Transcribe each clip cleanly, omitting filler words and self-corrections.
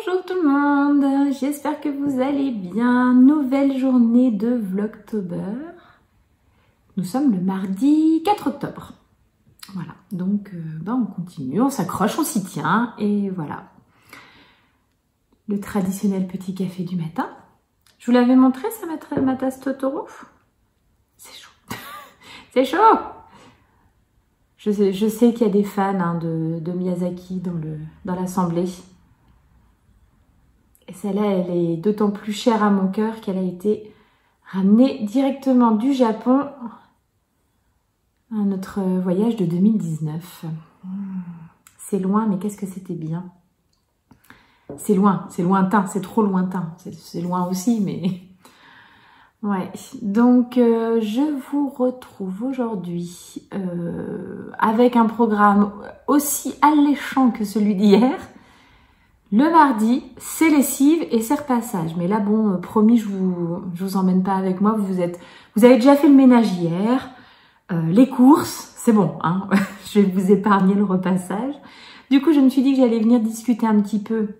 Bonjour tout le monde, j'espère que vous allez bien. Nouvelle journée de Vlogtober. Nous sommes le mardi 4 octobre. Voilà, donc on continue, on s'accroche, on s'y tient et voilà. Le traditionnel petit café du matin. Je vous l'avais montré ça, ma tasse Totoro. C'est chaud. C'est chaud. Je sais qu'il y a des fans de Miyazaki dans l'assemblée. Et celle-là, elle est d'autant plus chère à mon cœur qu'elle a été ramenée directement du Japon à notre voyage de 2019. C'est loin, mais qu'est-ce que c'était bien. C'est loin, c'est lointain, c'est trop lointain. C'est loin aussi, mais... Ouais, donc je vous retrouve aujourd'hui avec un programme aussi alléchant que celui d'hier. Le mardi, c'est lessive et c'est repassage. Mais là, bon, promis, je vous emmène pas avec moi. Vous avez déjà fait le ménage hier, les courses, c'est bon, hein. Je vais vous épargner le repassage. Du coup, je me suis dit que j'allais venir discuter un petit peu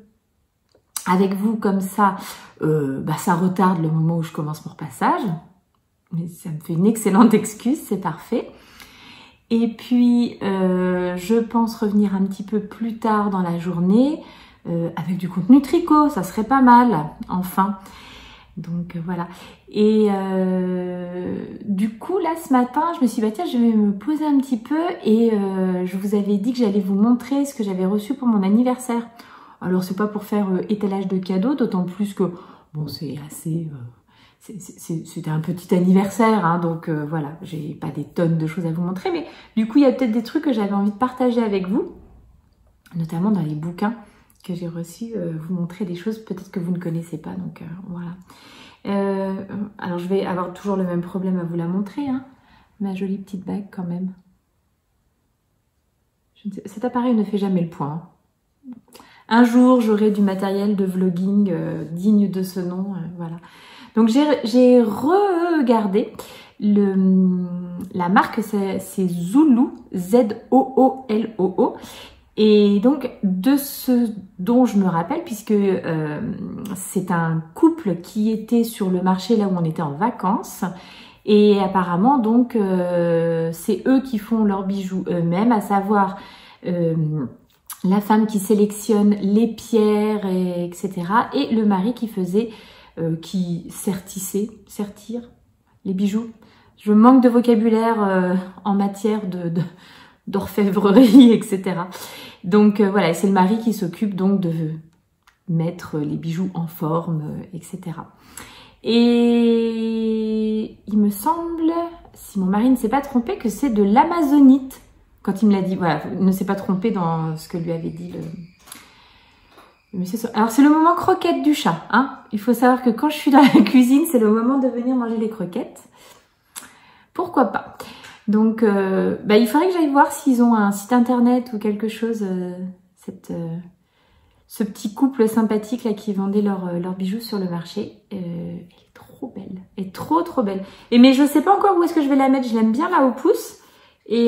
avec vous comme ça. Ça retarde le moment où je commence mon repassage. Mais ça me fait une excellente excuse, c'est parfait. Et puis, je pense revenir un petit peu plus tard dans la journée. Avec du contenu tricot, ça serait pas mal, enfin. Donc voilà. Et du coup, là, ce matin, je me suis dit, bah tiens, je vais me poser un petit peu et je vous avais dit que j'allais vous montrer ce que j'avais reçu pour mon anniversaire. Alors, c'est pas pour faire étalage de cadeaux, d'autant plus que, bon, c'est assez... C'était un petit anniversaire, hein, donc voilà, j'ai pas des tonnes de choses à vous montrer, mais du coup, il y a peut-être des trucs que j'avais envie de partager avec vous, notamment dans les bouquins que j'ai reçu, vous montrer des choses peut-être que vous ne connaissez pas, donc voilà. Alors je vais avoir toujours le même problème à vous la montrer, hein, ma jolie petite bague quand même. Cet appareil ne fait jamais le point. Hein. Un jour j'aurai du matériel de vlogging digne de ce nom, voilà. Donc j'ai regardé la marque, c'est Zooloo, Z-O-O-L-O-O. Et donc, de ce dont je me rappelle, puisque c'est un couple qui était sur le marché là où on était en vacances, et apparemment, donc, c'est eux qui font leurs bijoux eux-mêmes, à savoir la femme qui sélectionne les pierres, etc., et le mari qui qui sertire les bijoux. Je manque de vocabulaire en matière d'orfèvrerie, etc. Donc voilà, c'est le mari qui s'occupe donc de mettre les bijoux en forme, etc. Et il me semble, si mon mari ne s'est pas trompé, que c'est de l'amazonite. Quand il me l'a dit, voilà, il ne s'est pas trompé dans ce que lui avait dit le monsieur. Alors c'est le moment croquette du chat, hein. Il faut savoir que quand je suis dans la cuisine, c'est le moment de venir manger les croquettes. Pourquoi pas? Donc, il faudrait que j'aille voir s'ils ont un site internet ou quelque chose, ce petit couple sympathique là qui vendait leurs bijoux sur le marché. Elle est trop belle, elle est trop belle. Mais je sais pas encore où est-ce que je vais la mettre, je l'aime bien là au pouce. Et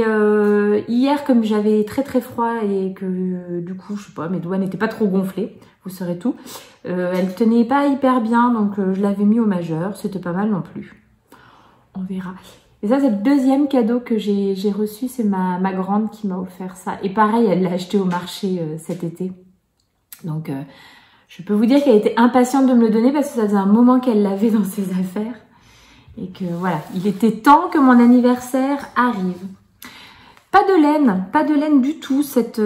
hier, comme j'avais très froid et que du coup, je sais pas, mes doigts n'étaient pas trop gonflés, vous saurez tout, elle tenait pas hyper bien, donc je l'avais mis au majeur, c'était pas mal non plus. On verra. Et ça, c'est le deuxième cadeau que j'ai reçu. C'est ma grande qui m'a offert ça. Et pareil, elle l'a acheté au marché cet été. Donc, je peux vous dire qu'elle était impatiente de me le donner parce que ça faisait un moment qu'elle l'avait dans ses affaires. Et que voilà, il était temps que mon anniversaire arrive. Pas de laine du tout cette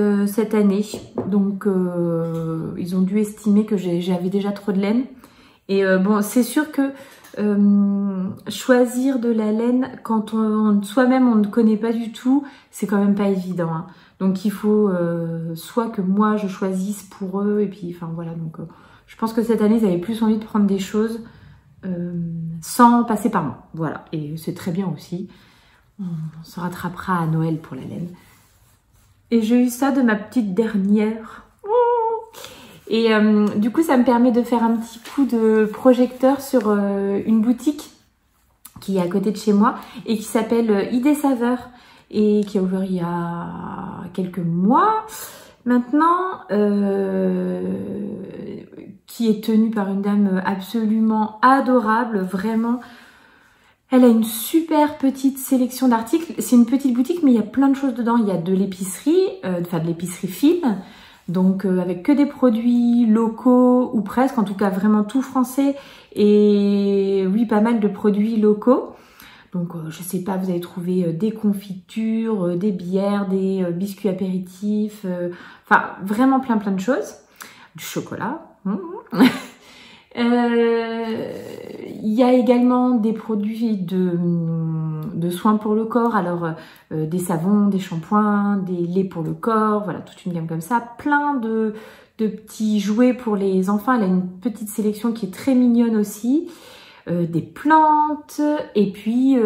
année. Donc, ils ont dû estimer que j'avais déjà trop de laine. Et bon, c'est sûr que choisir de la laine quand soi-même on ne connaît pas du tout, c'est quand même pas évident, hein. Donc il faut soit que moi je choisisse pour eux et puis enfin voilà, donc je pense que cette année ils avaient plus envie de prendre des choses sans passer par moi, voilà, et c'est très bien aussi. On se rattrapera à Noël pour la laine. Et j'ai eu ça de ma petite dernière. Et du coup, ça me permet de faire un petit coup de projecteur sur une boutique qui est à côté de chez moi et qui s'appelle Idées Saveurs et qui a ouvert il y a quelques mois. Maintenant, qui est tenue par une dame absolument adorable, vraiment. Elle a une super petite sélection d'articles. C'est une petite boutique, mais il y a plein de choses dedans. Il y a de l'épicerie, enfin de l'épicerie fine, donc avec que des produits locaux ou presque, en tout cas vraiment tout français. Et oui, pas mal de produits locaux. Donc je sais pas, vous allez trouver des confitures, des bières, des biscuits apéritifs, enfin vraiment plein de choses. Du chocolat. Il y a également des produits de soins pour le corps, alors des savons, des shampoings, des laits pour le corps, voilà, toute une gamme comme ça. Plein de petits jouets pour les enfants. Elle a une petite sélection qui est très mignonne aussi. Des plantes et puis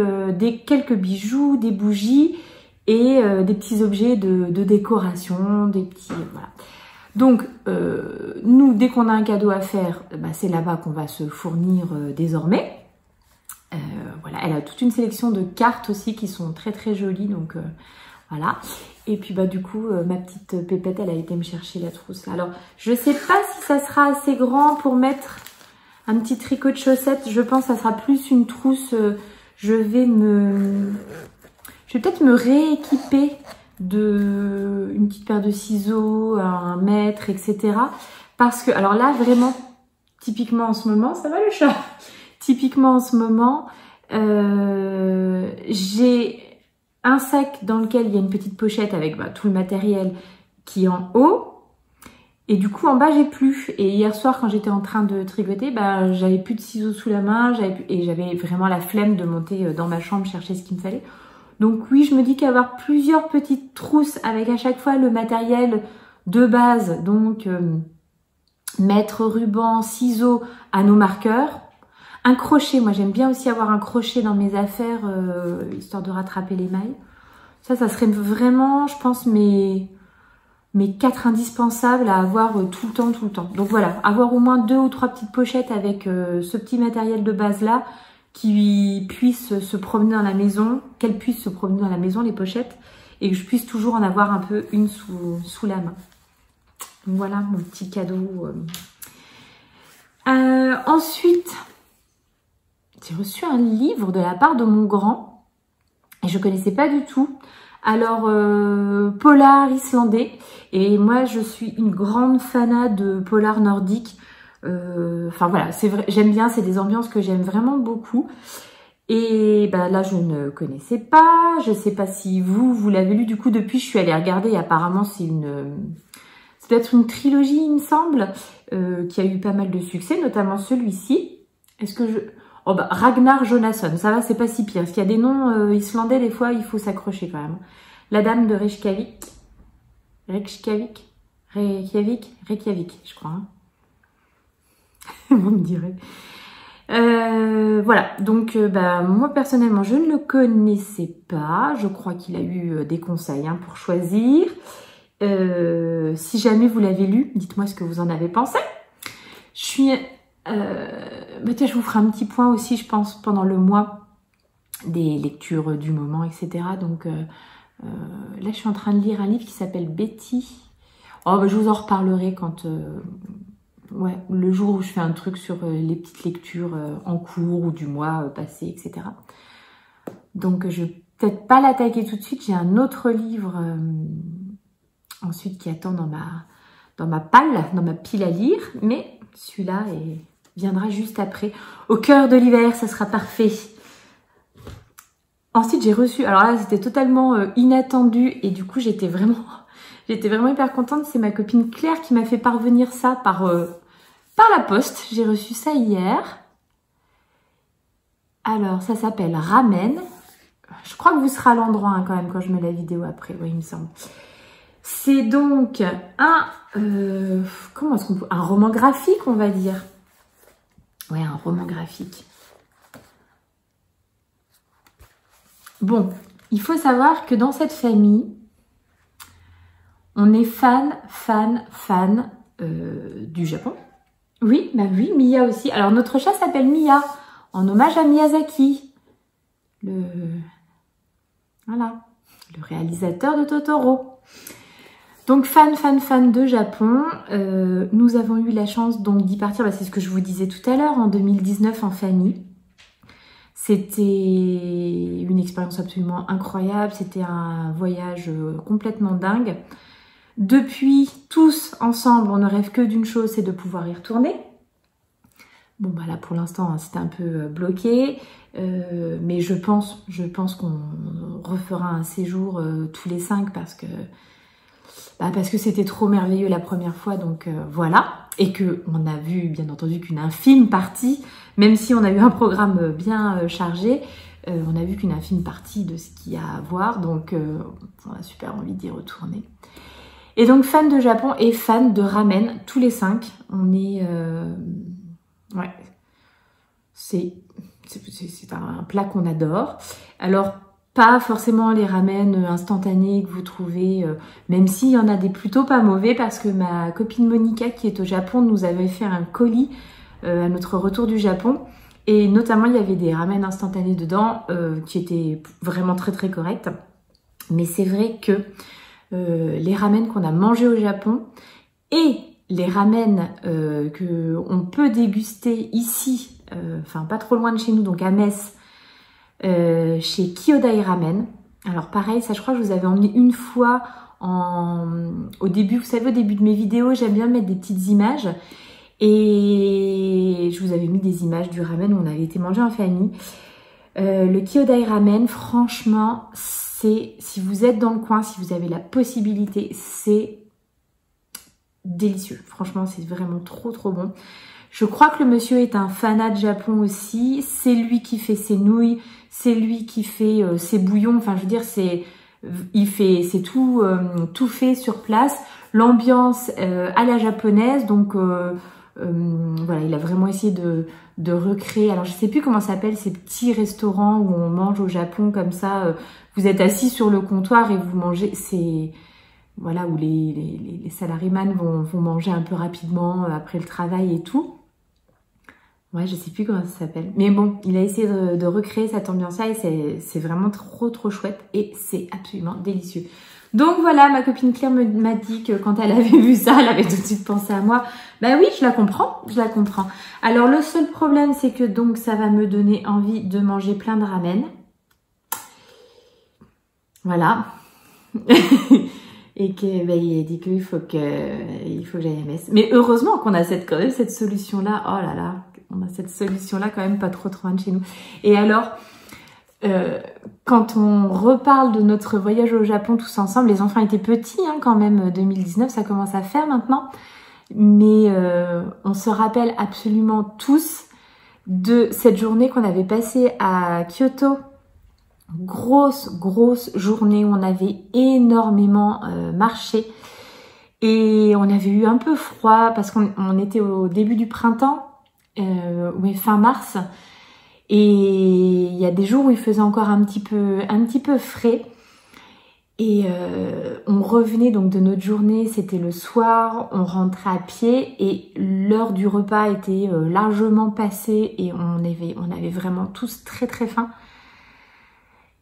quelques bijoux, des bougies et des petits objets de décoration, des petits... voilà. Donc, nous, dès qu'on a un cadeau à faire, bah, c'est là-bas qu'on va se fournir désormais. Voilà, elle a toute une sélection de cartes aussi qui sont très jolies, donc voilà. Et puis bah du coup, ma petite pépette, elle a été me chercher la trousse là. Alors, je sais pas si ça sera assez grand pour mettre un petit tricot de chaussettes. Je pense que ça sera plus une trousse. Je vais peut-être me rééquiper une petite paire de ciseaux, un mètre, etc. Parce que, alors là, vraiment, typiquement en ce moment, ça va le chat? Typiquement en ce moment, j'ai un sac dans lequel il y a une petite pochette avec tout le matériel qui est en haut. Et du coup, en bas, j'ai plus. Et hier soir, quand j'étais en train de tricoter, j'avais plus de ciseaux sous la main. Et j'avais vraiment la flemme de monter dans ma chambre chercher ce qu'il me fallait. Donc oui, je me dis qu'avoir plusieurs petites trousses avec à chaque fois le matériel de base, donc mètre, ruban, ciseaux, anneaux marqueurs, un crochet. Moi, j'aime bien aussi avoir un crochet dans mes affaires, histoire de rattraper les mailles. Ça serait vraiment, je pense, mes 4 indispensables à avoir tout le temps. Donc voilà, avoir au moins 2 ou 3 petites pochettes avec ce petit matériel de base là, qui puisse se promener dans la maison, qu'elles puissent se promener dans la maison, les pochettes, et que je puisse toujours en avoir un peu une sous la main. Donc voilà mon petit cadeau. Ensuite, j'ai reçu un livre de la part de mon grand, et je connaissais pas du tout. Alors, polar islandais, et moi je suis une grande fanat de polar nordique. Enfin voilà, c'est vrai, j'aime bien, c'est des ambiances que j'aime vraiment beaucoup. Et là je ne connaissais pas, je sais pas si vous l'avez lu. Du coup depuis je suis allée regarder, et apparemment c'est peut-être une trilogie il me semble, qui a eu pas mal de succès, notamment celui-ci. Est-ce que Ragnar Jonasson, ça va, c'est pas si pire, parce qu'il y a des noms islandais, des fois il faut s'accrocher quand même. La dame de Reykjavik, je crois, hein. Vous me direz. Voilà, donc moi personnellement je ne le connaissais pas. Je crois qu'il a eu des conseils pour choisir. Si jamais vous l'avez lu, dites-moi ce que vous en avez pensé. Tiens, je vous ferai un petit point aussi, je pense, pendant le mois des lectures du moment, etc. Donc là je suis en train de lire un livre qui s'appelle Betty. Je vous en reparlerai quand... ouais, le jour où je fais un truc sur les petites lectures en cours ou du mois passé, etc. Donc je vais peut-être pas l'attaquer tout de suite. J'ai un autre livre ensuite qui attend dans ma pile à lire. Mais celui-là viendra juste après. Au cœur de l'hiver, ça sera parfait. Ensuite j'ai reçu, alors là c'était totalement inattendu et du coup j'étais vraiment hyper contente. C'est ma copine Claire qui m'a fait parvenir ça par la poste. J'ai reçu ça hier. Alors, ça s'appelle Ramen. Je crois que vous serez à l'endroit quand même quand je mets la vidéo après. Oui, il me semble. C'est donc un roman graphique, on va dire. Ouais, un roman graphique. Bon, il faut savoir que dans cette famille, on est fan du Japon. Oui, oui, Mia aussi. Alors, notre chat s'appelle Mia, en hommage à Miyazaki, le réalisateur de Totoro. Donc fan de Japon. Nous avons eu la chance donc d'y partir, c'est ce que je vous disais tout à l'heure, en 2019 en famille. C'était une expérience absolument incroyable, c'était un voyage complètement dingue. Depuis, tous ensemble, on ne rêve que d'une chose, c'est de pouvoir y retourner. Bon bah là pour l'instant c'était un peu bloqué, mais je pense qu'on refera un séjour tous les 5 parce que c'était trop merveilleux la première fois, donc voilà. Et que on a vu bien entendu qu'une infime partie, même si on a eu un programme bien chargé, on a vu qu'une infime partie de ce qu'il y a à voir, donc on a super envie d'y retourner. Et donc fan de Japon et fan de ramen, tous les 5. On est... ouais, c'est un plat qu'on adore. Alors, pas forcément les ramen instantanés que vous trouvez, même s'il y en a des plutôt pas mauvais, parce que ma copine Monica qui est au Japon nous avait fait un colis à notre retour du Japon. Et notamment, il y avait des ramen instantanés dedans qui étaient vraiment très très corrects. Mais c'est vrai que les ramen qu'on a mangés au Japon et les ramen qu'on peut déguster ici, enfin pas trop loin de chez nous, donc à Metz, chez Kyodai Ramen. Alors pareil, ça je crois que je vous avais emmené une fois au début, vous savez au début de mes vidéos, j'aime bien mettre des petites images. Et je vous avais mis des images du ramen où on avait été manger en famille. Le Kyodai Ramen, franchement, si vous êtes dans le coin, si vous avez la possibilité, c'est délicieux. Franchement, c'est vraiment trop trop bon. Je crois que le monsieur est un fanat de Japon aussi. C'est lui qui fait ses nouilles, c'est lui qui fait ses bouillons. Enfin, je veux dire, c'est tout fait sur place. L'ambiance à la japonaise, donc voilà, il a vraiment essayé de recréer. Alors, je sais plus comment ça s'appelle ces petits restaurants où on mange au Japon comme ça. Vous êtes assis sur le comptoir et vous mangez. C'est voilà où les salariés vont manger un peu rapidement après le travail et tout. Ouais, je sais plus comment ça s'appelle. Mais bon, il a essayé de recréer cette ambiance-là et c'est vraiment trop trop chouette et c'est absolument délicieux. Donc voilà, ma copine Claire m'a dit que quand elle avait vu ça, elle avait tout de suite pensé à moi. Bah oui, je la comprends. Alors le seul problème, c'est que donc ça va me donner envie de manger plein de ramen. Voilà. Et que il a dit qu'il faut que j'aille à Metz. Mais heureusement qu'on a quand même cette solution-là. Oh là là, on a cette solution-là quand même pas trop loin de chez nous. Et alors, quand on reparle de notre voyage au Japon tous ensemble, les enfants étaient petits hein, quand même, 2019, ça commence à faire maintenant. Mais on se rappelle absolument tous de cette journée qu'on avait passée à Kyoto. Grosse journée où on avait énormément marché et on avait eu un peu froid parce qu'on était au début du printemps, fin mars, et il y a des jours où il faisait encore un petit peu frais et on revenait donc de notre journée, c'était le soir, on rentrait à pied et l'heure du repas était largement passée et on avait vraiment tous très très faim.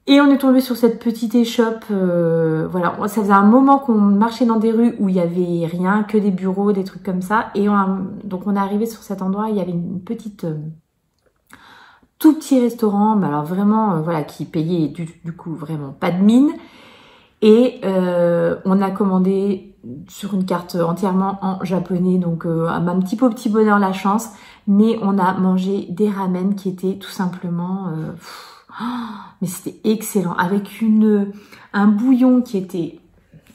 Et on est tombé sur cette petite échoppe, voilà, ça faisait un moment qu'on marchait dans des rues où il y avait rien, que des bureaux, des trucs comme ça. Et donc on est arrivé sur cet endroit, il y avait une petite, tout petit restaurant, mais alors vraiment, voilà, qui payait du coup vraiment pas de mine. Et on a commandé sur une carte entièrement en japonais, donc un petit peu au petit bonheur la chance. Mais on a mangé des ramen qui étaient tout simplement... mais c'était excellent, avec un bouillon qui était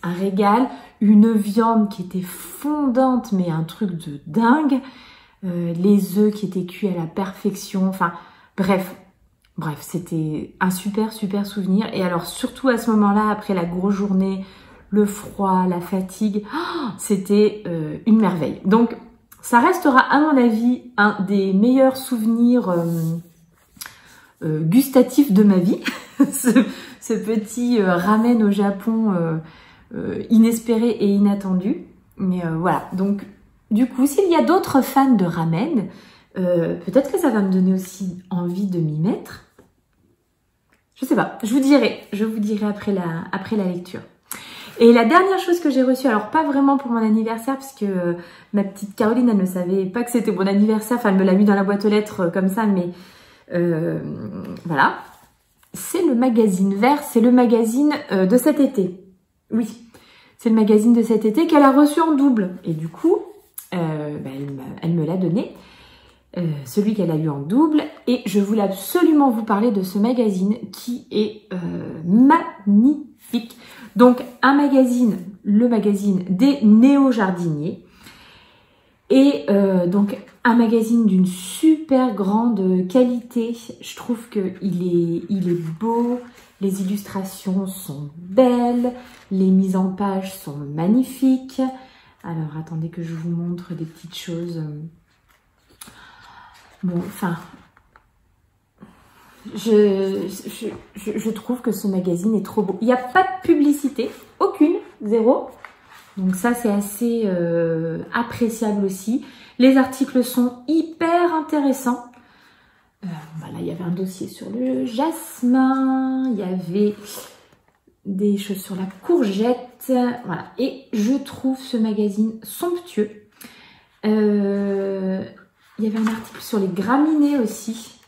un régal, une viande qui était fondante, mais un truc de dingue, les œufs qui étaient cuits à la perfection, enfin bref, c'était un super souvenir. Et alors surtout à ce moment-là, après la grosse journée, le froid, la fatigue, c'était une merveille. Donc ça restera à mon avis un des meilleurs souvenirs gustatif de ma vie, ce petit ramen au Japon inespéré et inattendu. Mais voilà, donc du coup, s'il y a d'autres fans de ramen, peut-être que ça va me donner aussi envie de m'y mettre. Je sais pas, je vous dirai après la lecture. Et la dernière chose que j'ai reçue, alors pas vraiment pour mon anniversaire, parce que ma petite Caroline, elle ne savait pas que c'était mon anniversaire. Enfin, elle me l'a mis dans la boîte aux lettres comme ça, mais voilà. C'est le magazine vert, c'est le magazine de cet été. Oui, c'est le magazine de cet été qu'elle a reçu en double. Et du coup, elle me l'a donné. Celui qu'elle a eu en double, et je voulais absolument vous parler de ce magazine qui est magnifique. Donc un magazine, le magazine des néo-jardiniers, et donc un magazine d'une super grande qualité. Je trouve que il est beau, les illustrations sont belles, les mises en page sont magnifiques. Alors attendez que je vous montre des petites choses. Bon, enfin, je trouve que ce magazine est trop beau. Il n'y a pas de publicité, aucune, zéro. Donc ça, c'est assez appréciable aussi. Les articles sont hyper intéressants. Voilà, il y avait un dossier sur le jasmin, il y avait des choses sur la courgette. Voilà, et je trouve ce magazine somptueux. Il y avait un article sur les graminées aussi.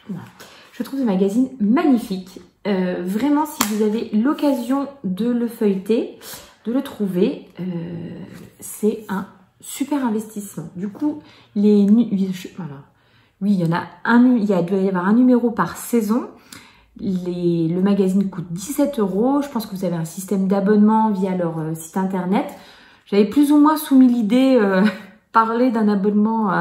Voilà. Je trouve ce magazine magnifique. Vraiment, si vous avez l'occasion de le feuilleter, de le trouver, c'est un super investissement. Du coup, voilà. Oui, il y en a il doit y avoir un numéro par saison. Le magazine coûte 17 €. Je pense que vous avez un système d'abonnement via leur site internet. J'avais plus ou moins soumis l'idée... parler d'un abonnement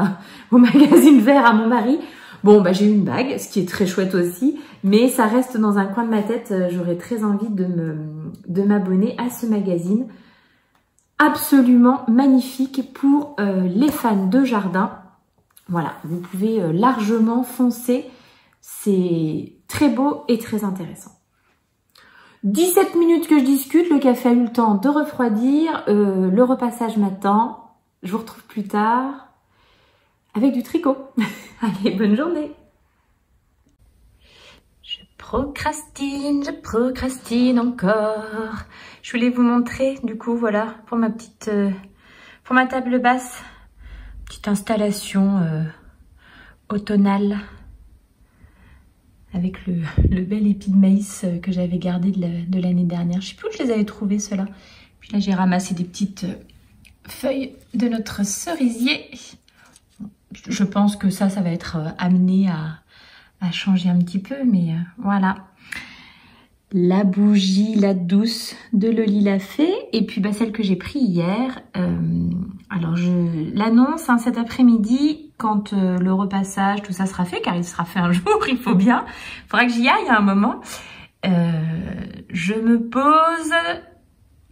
au magazine vert à mon mari. Bon, bah j'ai eu une bague, ce qui est très chouette aussi, mais ça reste dans un coin de ma tête. J'aurais très envie de m'abonner à ce magazine. Absolument magnifique pour les fans de jardin. Voilà, vous pouvez largement foncer. C'est très beau et très intéressant. 17 minutes que je discute, le café a eu le temps de refroidir, le repassage m'attend. Je vous retrouve plus tard avec du tricot. Allez, bonne journée. Je procrastine encore. Je voulais vous montrer, du coup, voilà, pour ma table basse, petite installation automnale avec le bel épi de maïs que j'avais gardé de l'année dernière. Je sais plus où je les avais trouvés, ceux-là. Puis là, j'ai ramassé des petites... feuilles de notre cerisier. Je pense que ça va être amené à changer un petit peu, mais voilà. La bougie, la douce de Loli l'a fait, et puis celle que j'ai pris hier. Alors je l'annonce cet après-midi quand le repassage, tout ça sera fait, car il sera fait un jour, il faut bien. Il faudra que j'y aille à un moment. Je me pose...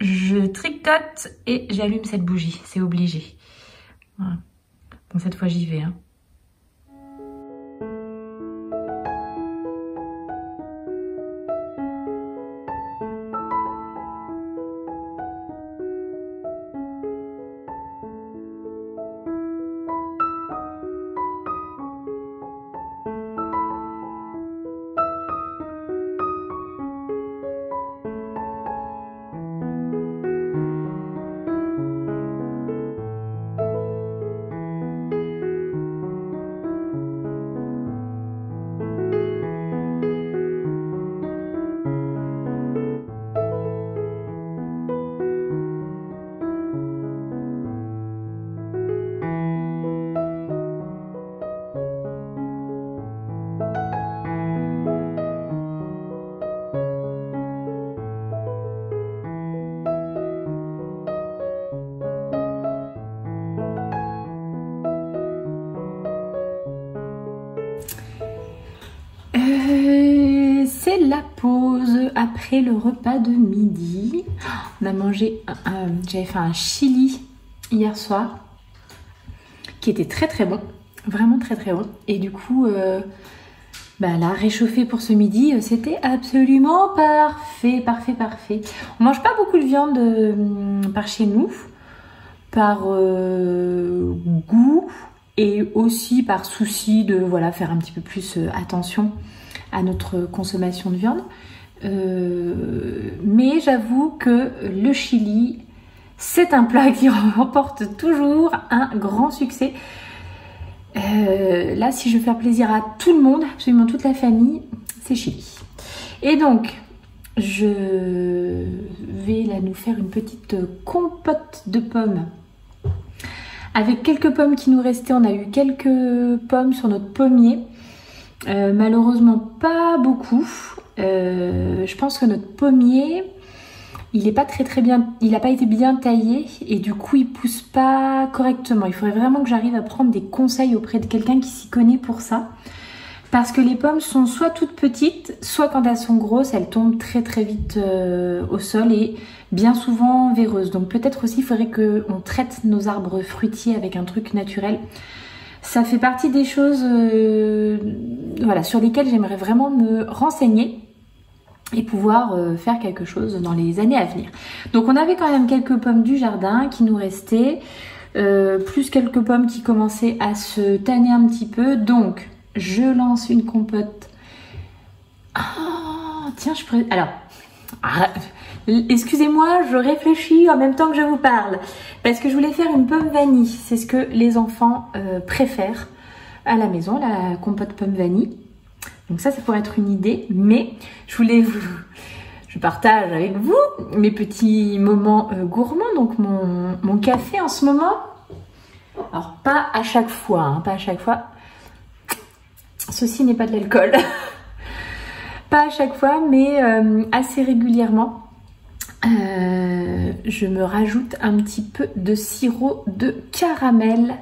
Je tricote et j'allume cette bougie, c'est obligé. Voilà. Bon, cette fois j'y vais. C'est la pause après le repas de midi. On a mangé, j'avais fait un chili hier soir qui était très très bon, vraiment très très bon. Et du coup, là, réchauffé pour ce midi, c'était absolument parfait, parfait, parfait. On mange pas beaucoup de viande par chez nous, par goût et aussi par souci de faire un petit peu plus attention à notre consommation de viande. Mais j'avoue que le chili, c'est un plat qui remporte toujours un grand succès. Là, si je veux faire plaisir à tout le monde, absolument toute la famille, c'est chili. Et donc, je vais là nous faire une petite compote de pommes. Avec quelques pommes qui nous restaient, on a eu quelques pommes sur notre pommier. Malheureusement pas beaucoup. Je pense que notre pommier, il n'est pas très bien, il n'a pas été bien taillé et du coup il pousse pas correctement. Il faudrait vraiment que j'arrive à prendre des conseils auprès de quelqu'un qui s'y connaît pour ça. Parce que les pommes sont soit toutes petites, soit quand elles sont grosses, elles tombent très vite au sol et bien souvent véreuses. Donc peut-être aussi il faudrait qu'on traite nos arbres fruitiers avec un truc naturel. Ça fait partie des choses voilà, sur lesquelles j'aimerais vraiment me renseigner et pouvoir faire quelque chose dans les années à venir. Donc on avait quand même quelques pommes du jardin qui nous restaient, plus quelques pommes qui commençaient à se tanner un petit peu. Donc je lance une compote. Oh, tiens, je pourrais... Alors, excusez-moi, je réfléchis en même temps que je vous parle. Parce que je voulais faire une pomme vanille. C'est ce que les enfants préfèrent à la maison, la compote pomme vanille. Donc ça pourrait être une idée. Mais je voulais je partage avec vous mes petits moments gourmands. Donc mon café en ce moment. Alors pas à chaque fois, hein, pas à chaque fois. Ceci n'est pas de l'alcool. Pas à chaque fois, mais assez régulièrement. Je me rajoute un petit peu de sirop de caramel.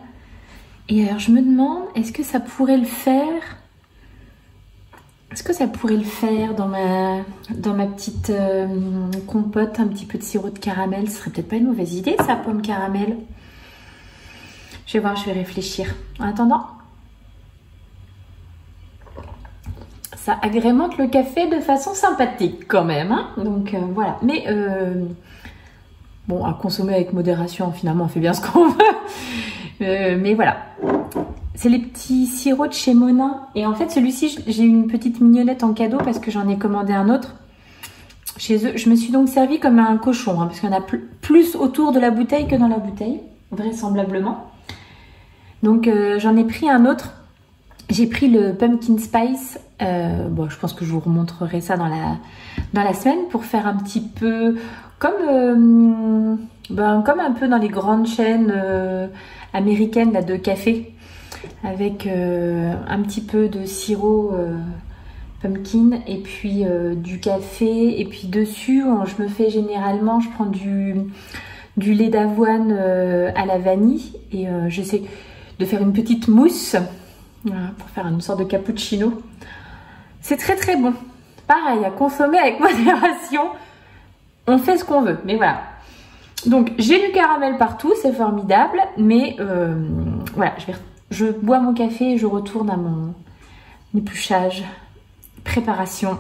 Et alors je me demande, est-ce que ça pourrait le faire? Est-ce que ça pourrait le faire dans ma petite compote, un petit peu de sirop de caramel? Ce serait peut-être pas une mauvaise idée, ça, pomme caramel. Je vais voir, je vais réfléchir. En attendant, ça agrémente le café de façon sympathique quand même, hein. Donc voilà, mais bon, à consommer avec modération, finalement on fait bien ce qu'on veut. Mais voilà, c'est les petits sirops de chez Monin. Et en fait celui-ci, j'ai une petite mignonnette en cadeau parce que j'en ai commandé un autre chez eux. Je me suis donc servi comme un cochon, hein, parce qu'il y en a plus autour de la bouteille que dans la bouteille, vraisemblablement. Donc j'en ai pris un autre. J'ai pris le Pumpkin Spice. Bon, je pense que je vous remontrerai ça dans la semaine pour faire un petit peu comme un peu dans les grandes chaînes américaines là, de café, avec un petit peu de sirop pumpkin et puis du café, et puis dessus je me fais généralement, je prends du lait d'avoine à la vanille et j'essaie de faire une petite mousse. Voilà, pour faire une sorte de cappuccino. C'est très bon. Pareil, à consommer avec modération. On fait ce qu'on veut, mais voilà. Donc, j'ai du caramel partout, c'est formidable. Mais voilà, je bois mon café et je retourne à mon épluchage, préparation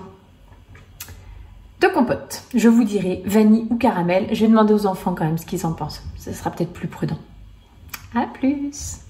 de compote. Je vous dirai vanille ou caramel. Je vais demander aux enfants quand même ce qu'ils en pensent. Ce sera peut-être plus prudent. À plus!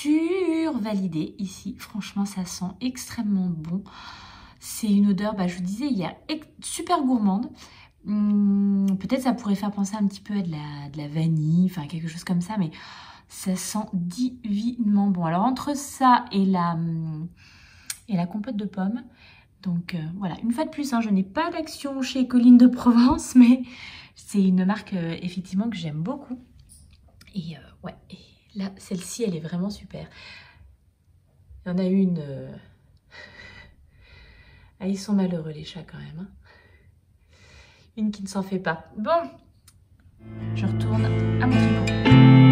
survalidé ici. Franchement, ça sent extrêmement bon. C'est une odeur, je vous disais, il y a super gourmande. Peut-être ça pourrait faire penser un petit peu à de la vanille, enfin quelque chose comme ça, mais ça sent divinement bon. Alors entre ça et la compote de pommes, donc voilà, une fois de plus, hein, je n'ai pas d'action chez Colline de Provence, mais c'est une marque effectivement que j'aime beaucoup. Et ouais, et là, celle-ci, elle est vraiment super. Il y en a une... Ah, ils sont malheureux les chats quand même. Hein. Une qui ne s'en fait pas. Bon, je retourne à mon tricot.